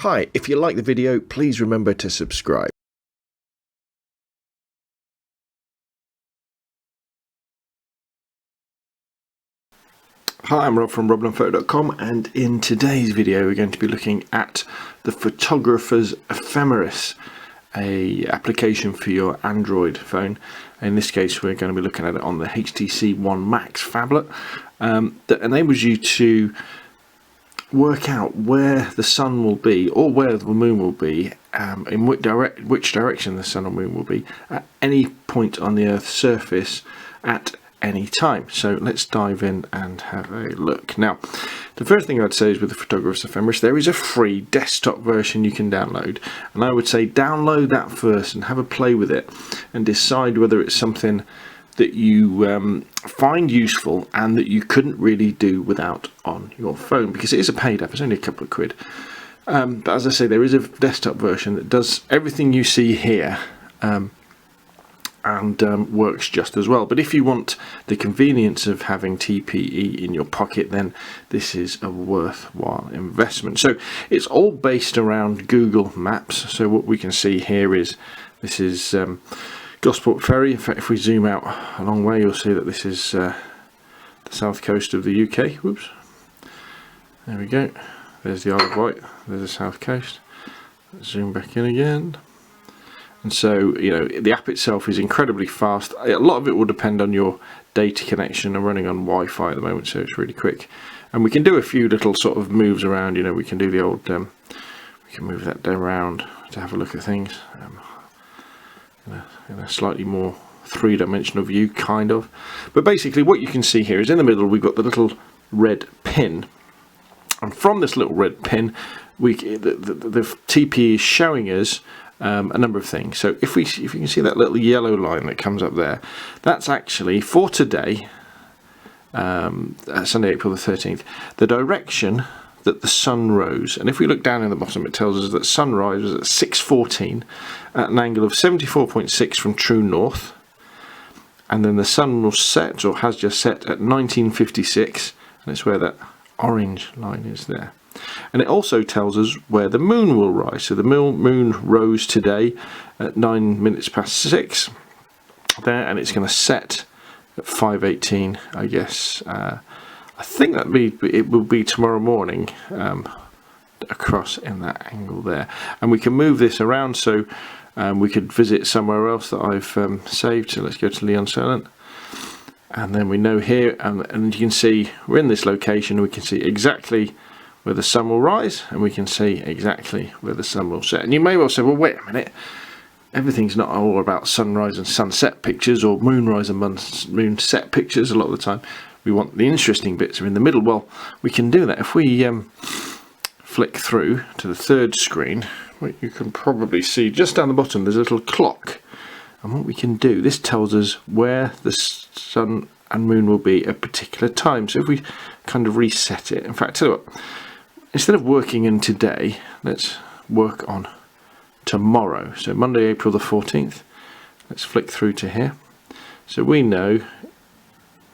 Hi, if you like the video, please remember to subscribe. Hi, I'm Rob from roblandphoto.com, and in today's video we're going to be looking at the photographer's Ephemeris, a application for your Android phone. In this case we're going to be looking at it on the HTC One Max phablet that enables you to work out where the sun will be or where the moon will be, in which direction the sun or moon will be at any point on the Earth's surface at any time. So let's dive in and have a look. Now, the first thing I'd say is with the photographer's Ephemeris, there is a free desktop version you can download, and I would say download that first and have a play with it and decide whether it's something that you find useful and that you couldn't really do without on your phone, because it is a paid app. It's only a couple of quid, but as I say, there is a desktop version that does everything you see here and works just as well. But if you want the convenience of having TPE in your pocket, then this is a worthwhile investment. So it's all based around Google Maps. So what we can see here is this is Gosport Ferry. In fact, if we zoom out a long way, you'll see that this is the south coast of the UK. Whoops. There we go. There's the Isle of Wight. There's the south coast. Let's zoom back in again. And so, you know, the app itself is incredibly fast. A lot of it will depend on your data connection. I'm running on Wi-Fi at the moment, so it's really quick. And we can do a few little sort of moves around. You know, we can do the old, we can move that around to have a look at things. In a slightly more three-dimensional view, kind of. But basically what you can see here is in the middle we've got the little red pin, and from this little red pin the TP is showing us a number of things. So if you can see that little yellow line that comes up there, that's actually for today, Sunday, April the 13th, the direction that the sun rose. And if we look down in the bottom, it tells us that sunrise was at 6:14 at an angle of 74.6 from true north, and then the sun will set, or has just set, at 19:56, and it's where that orange line is there. And it also tells us where the moon will rise. So the moon rose today at 6 there, and it's going to set at 5:18, I guess. I think it will be tomorrow morning, across in that angle there. And we can move this around, so we could visit somewhere else that I've saved. So let's go to Leon Silent, and then we know here, and you can see we're in this location. We can see exactly where the sun will rise, and we can see exactly where the sun will set. And you may well say, well, wait a minute, everything's not all about sunrise and sunset pictures, or moonrise and moonset pictures. A lot of the time we want the interesting bits are in the middle. Well, we can do that if we flick through to the third screen. What you can probably see just down the bottom, there's a little clock, and what we can do, this tells us where the sun and moon will be at a particular time. So if we kind of reset it, in fact, tell you what, instead of working in today, let's work on tomorrow. So Monday, April the 14th. Let's flick through to here. So we know,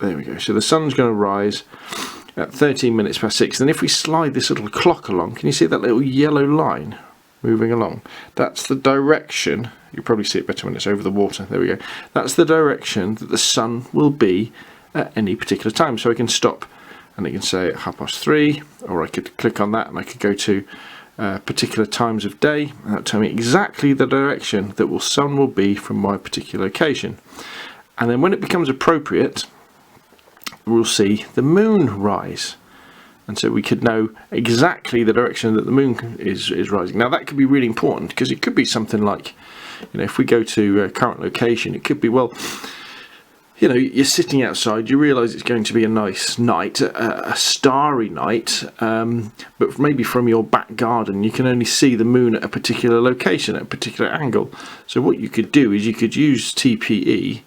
there we go. So the sun's going to rise at 6:13. And if we slide this little clock along, can you see that little yellow line moving along? That's the direction. You probably see it better when it's over the water. There we go. That's the direction that the sun will be at any particular time. So I can stop, and it can say at 3:30, or I could click on that and I could go to particular times of day, and that'll tell me exactly the direction that the sun will be from my particular location. And then when it becomes appropriate, we'll see the moon rise, and so we could know exactly the direction that the moon is rising. Now that could be really important, because it could be something like, you know, if we go to current location, it could be, well, you know, you're sitting outside, you realise it's going to be a nice night, a starry night, but maybe from your back garden you can only see the moon at a particular location, at a particular angle. So what you could do is you could use TPE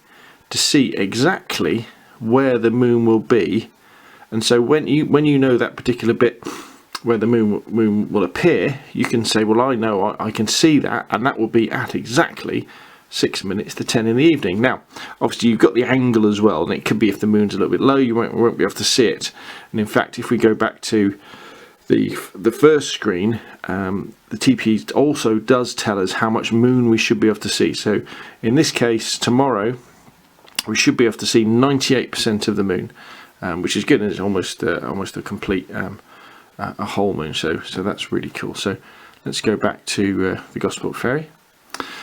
to see exactly where the moon will be, and so when you know that particular bit where the moon will appear, you can say, well, I know I can see that, and that will be at exactly 6 minutes to 10 in the evening. Now obviously you've got the angle as well, and it could be if the moon's a little bit low, you won't be able to see it. And in fact, if we go back to the first screen, the TPE also does tell us how much moon we should be able to see. So in this case, tomorrow, we should be able to see 98% of the moon, which is good, and it's almost a complete a whole moon. So that's really cool. So let's go back to the Gosport Ferry.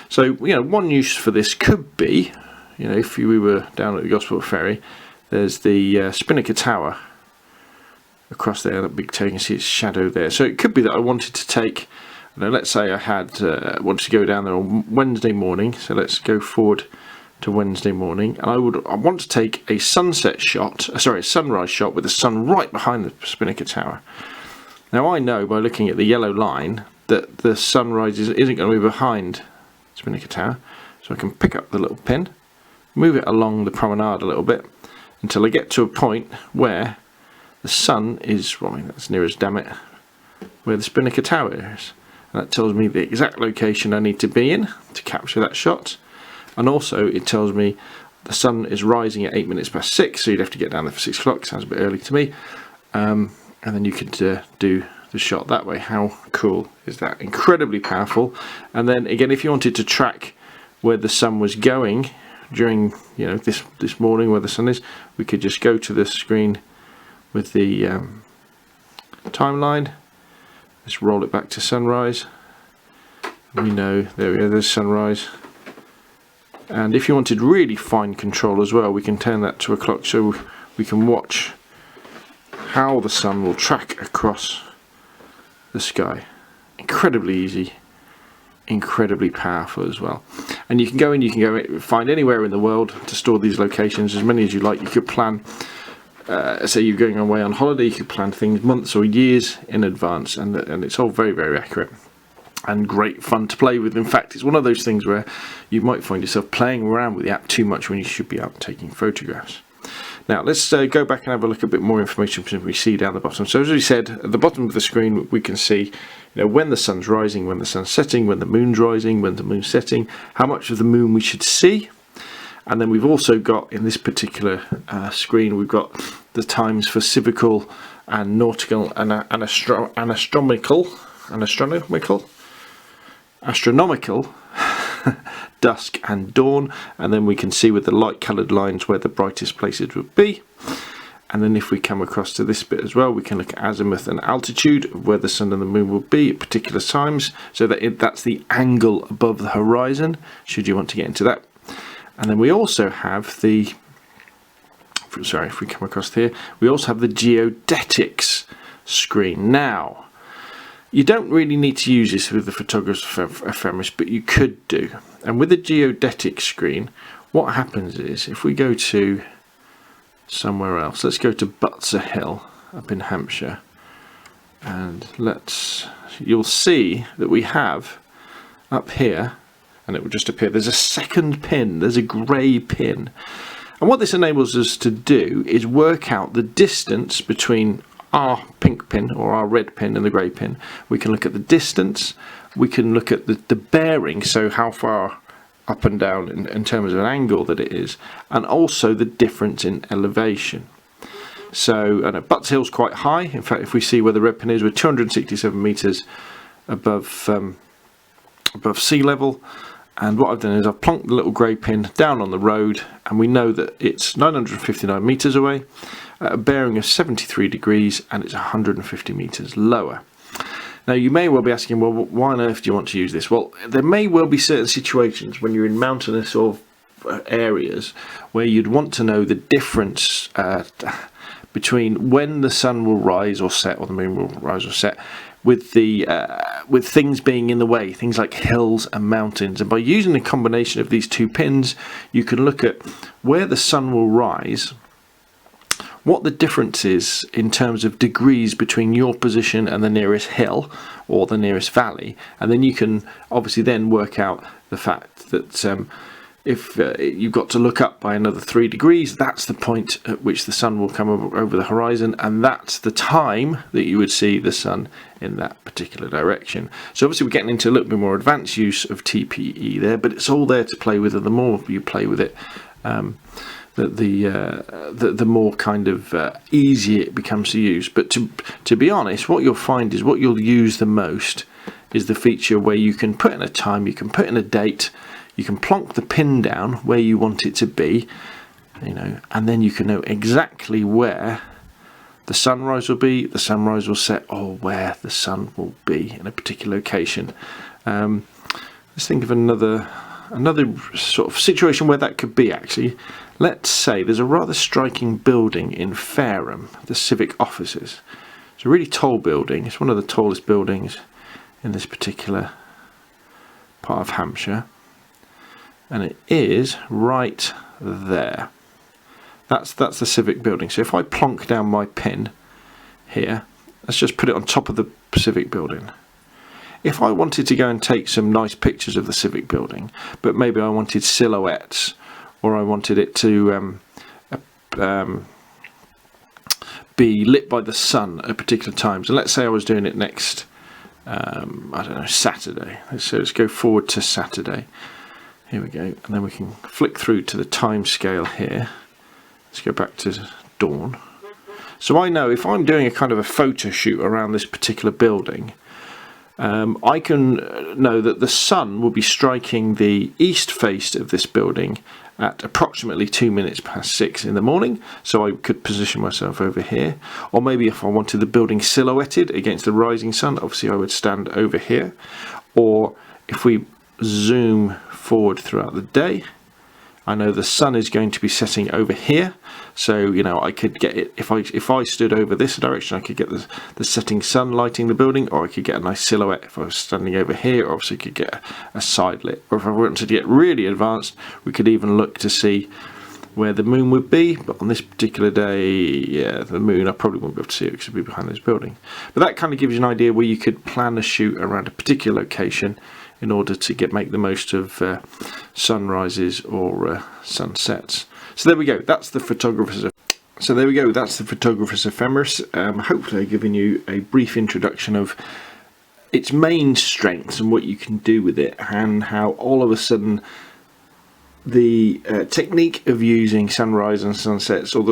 So one use for this could be, if we were down at the Gosport Ferry, there's the Spinnaker Tower across there, that big tower. You can see its shadow there. So it could be that I wanted to take, let's say I had wanted to go down there on Wednesday morning. So let's go forward to Wednesday morning, and I want to take a sunset shot, a sunrise shot with the sun right behind the Spinnaker Tower. Now I know by looking at the yellow line that the sunrise isn't going to be behind Spinnaker Tower, so I can pick up the little pin, move it along the promenade a little bit until I get to a point where the sun is, that's near as damn it, where the Spinnaker Tower is. And that tells me the exact location I need to be in to capture that shot. And also it tells me the sun is rising at 6:08, so you'd have to get down there for 6 o'clock. Sounds a bit early to me. And then you could do the shot that way. How cool is that? Incredibly powerful. And then again, if you wanted to track where the sun was going during this morning, where the sun is, we could just go to the screen with the timeline. Let's roll it back to sunrise. We know there we go, there's sunrise. And if you wanted really fine control as well, we can turn that to a clock so we can watch how the sun will track across the sky. Incredibly easy, incredibly powerful as well. And you can go find anywhere in the world to store these locations, as many as you like. You could plan, say you're going away on holiday, you could plan things months or years in advance, and it's all very, very accurate and great fun to play with. In fact, it's one of those things where you might find yourself playing around with the app too much when you should be out taking photographs. Now let's go back and have a look at a bit more information we see down the bottom. So as we said, at the bottom of the screen we can see when the sun's rising, when the sun's setting, when the moon's rising, when the moon's setting, how much of the moon we should see. And then we've also got, in this particular screen, we've got the times for civical and nautical and astronomical dusk and dawn, and then we can see with the light coloured lines where the brightest places would be. And then if we come across to this bit as well, we can look at azimuth and altitude of where the sun and the moon will be at particular times, so that's the angle above the horizon, should you want to get into that. And then we also have if we come across here, we also have the geodetics screen. Now, you don't really need to use this with the photographer Ephemeris, but you could do. And with the geodetic screen, what happens is, if we go to somewhere else, let's go to Butser Hill up in Hampshire, and you'll see that we have up here, and it will just appear, there's a second pin, there's a grey pin. And what this enables us to do is work out the distance between our pink pin or our red pin and the grey pin. We can look at the distance, we can look at the bearing, so how far up and down in terms of an angle that it is, and also the difference in elevation. So Butts Hill's quite high. In fact, if we see where the red pin is, we're 267 metres above sea level. And what I've done is I've plonked the little grey pin down on the road, and we know that it's 959 metres away, at a bearing of 73 degrees, and it's 150 metres lower. Now you may well be asking, well, why on earth do you want to use this? Well, there may well be certain situations when you're in mountainous or areas where you'd want to know the difference between when the sun will rise or set, or the moon will rise or set, with things being in the way, things like hills and mountains. And by using a combination of these two pins, you can look at where the sun will rise, what the difference is in terms of degrees between your position and the nearest hill or the nearest valley, and then you can obviously then work out the fact that if you've got to look up by another 3 degrees, that's the point at which the sun will come over the horizon, and that's the time that you would see the sun in that particular direction. So obviously we're getting into a little bit more advanced use of TPE there, but it's all there to play with, and the more you play with it, the the more kind of easy it becomes to use. But to be honest, what you'll find is what you'll use the most is the feature where you can put in a time, you can put in a date, you can plonk the pin down where you want it to be, and then you can know exactly where the sunrise will be, the sunrise will set, or where the sun will be in a particular location. Let's think of another sort of situation where that could be. Actually, let's say there's a rather striking building in Fareham, the civic offices. It's a really tall building. It's one of the tallest buildings in this particular part of Hampshire, and it is right there. That's the civic building. So if I plonk down my pin here, let's just put it on top of the civic building. If I wanted to go and take some nice pictures of the civic building, but maybe I wanted silhouettes, or I wanted it to be lit by the sun at particular times, and let's say I was doing it next, I don't know, Saturday. So let's go forward to Saturday. Here we go, and then we can flick through to the time scale here. Let's go back to dawn. So I know if I'm doing a kind of a photo shoot around this particular building, I can know that the sun will be striking the east face of this building at approximately 2 minutes past 6 in the morning. So I could position myself over here. Or maybe if I wanted the building silhouetted against the rising sun, obviously I would stand over here. Or if we zoom forward throughout the day, I know the sun is going to be setting over here, so I could get it if I stood over this direction. I could get the setting sun lighting the building, or I could get a nice silhouette if I was standing over here, or obviously could get a side lit. Or if I wanted to get really advanced, we could even look to see where the moon would be. But on this particular day, yeah, the moon, I probably won't be able to see it because it'd be behind this building. But that kind of gives you an idea where you could plan a shoot around a particular location in order to make the most of sunrises or sunsets. So there we go. That's the photographer's Ephemeris. Hopefully, I've given you a brief introduction of its main strengths and what you can do with it, and how all of a sudden the technique of using sunrise and sunsets, or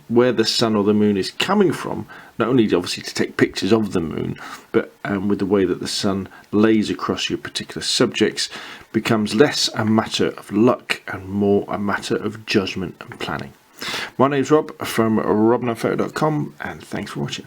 where the sun or the moon is coming from, not only obviously to take pictures of the moon, but with the way that the sun lays across your particular subjects, becomes less a matter of luck and more a matter of judgment and planning. My name's Rob from robnandphoto.com, and thanks for watching.